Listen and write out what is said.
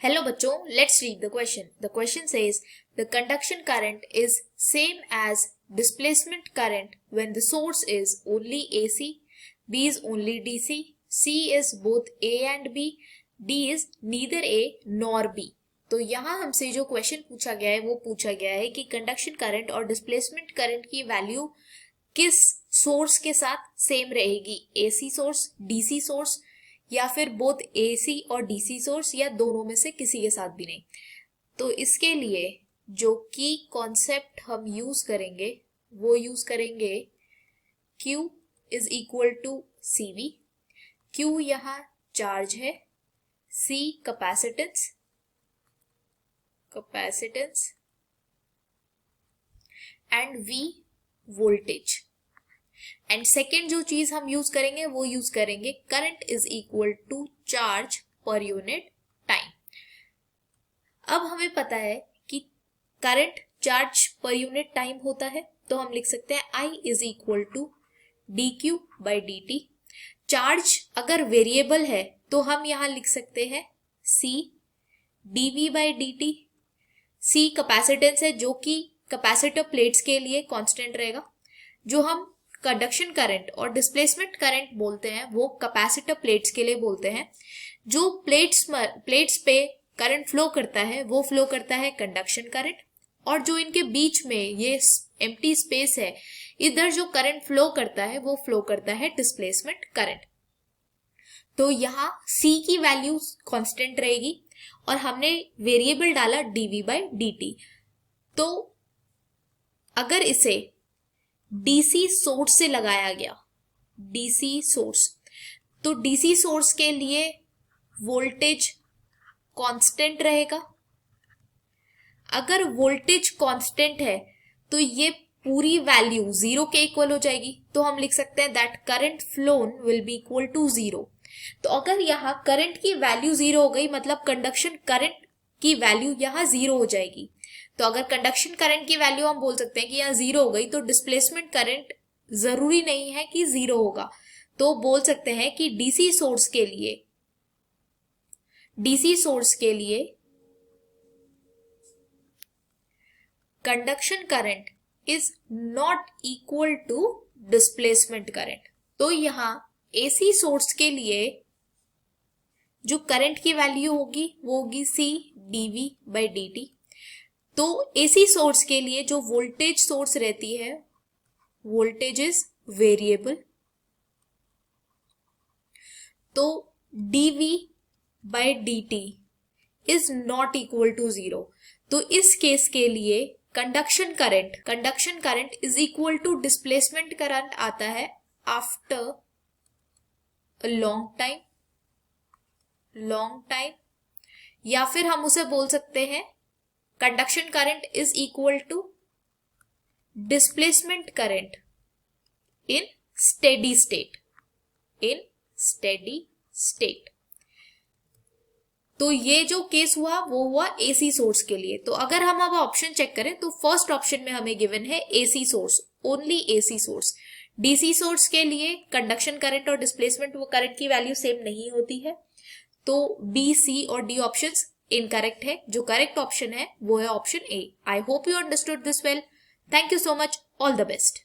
Hello बच्चों, let's read the question. The question says the conduction current is same as displacement current when the source is only AC, B is only DC, C is both A and B, D is neither A nor B. तो यहाँ हमसे जो question पूछा गया है वो पूछा गया है कि कंडक्शन करंट और डिस्प्लेसमेंट करंट की वैल्यू किस सोर्स के साथ सेम रहेगी, एसी सोर्स, डीसी सोर्स या फिर बोथ एसी और डीसी सोर्स या दोनों में से किसी के साथ भी नहीं। तो इसके लिए जो की कॉन्सेप्ट हम यूज करेंगे वो यूज करेंगे Q is equal to CV। Q यहाँ चार्ज है, C capacitance and V voltage. And second जो चीज हम यूज करेंगे वो यूज करेंगे current is equal to charge per unit time. अब हमें पता है कि current charge per unit time होता है, तो हम लिख सकते हैं I is equal to dq by dt। Charge अगर वेरिएबल है तो हम यहां लिख सकते हैं C dv by dt। C capacitance है जो कि कैपेसिटर प्लेट्स के लिए कांस्टेंट रहेगा। जो हम कंडक्शन करंट और डिस्प्लेसमेंट करंट बोलते हैं वो कैपेसिटर प्लेट्स के लिए बोलते हैं। जो प्लेट्स पे करंट फ्लो करता है वो फ्लो करता है कंडक्शन करंट, और जो इनके बीच में ये एम्प्टी स्पेस है इधर जो करंट फ्लो करता है वो फ्लो करता है डिस्प्लेसमेंट करंट। तो यहाँ C की वैल्यू कांस्टेंट रहेगी और हमने वेरिएबल डाला dv बाई dt। तो अगर इसे डीसी सोर्स से लगाया गया, डीसी सोर्स, तो डीसी सोर्स के लिए वोल्टेज कांस्टेंट रहेगा। अगर वोल्टेज कांस्टेंट है तो ये पूरी वैल्यू जीरो के इक्वल हो जाएगी, तो हम लिख सकते हैं that current flown will be equal to zero. तो अगर यहाँ करंट की वैल्यू जीरो हो गई मतलब कंडक्शन करंट की वैल्यू यहाँ जीरो हो जाएगी। तो अगर कंडक्शन करंट की वैल्यू हम बोल सकते हैं कि यहाँ जीरो हो गई, तो डिस्प्लेसमेंट करंट जरूरी नहीं है कि जीरो होगा। तो बोल सकते हैं कि डीसी सोर्स के लिए conduction current is not equal to displacement current. तो यहाँ एसी सोर्स के लिए जो करंट की वैल्यू होगी वो होगी C dv बाई dt। तो एसी सोर्स के लिए जो वोल्टेज सोर्स रहती है, वोल्टेज इज वेरिएबल, तो dv by dt is not equal to zero. तो इस केस के लिए conduction current is equal to displacement current आता है आफ्टर अ लॉन्ग टाइम, या फिर हम उसे बोल सकते हैं conduction current is equal to displacement current in steady state. तो ये जो केस हुआ वो हुआ एसी सोर्स के लिए। तो अगर हम अब ऑप्शन चेक करें तो फर्स्ट ऑप्शन में हमें गिवन है AC source, only AC source. DC source के लिए कंडक्शन करंट और डिस्प्लेसमेंट वो करंट की वैल्यू सेम नहीं होती है। तो बी, सी और डी ऑप्शंस इनकरेक्ट है। जो करेक्ट ऑप्शन है वो है option A. I hope you understood this well. Thank you so much. All the best.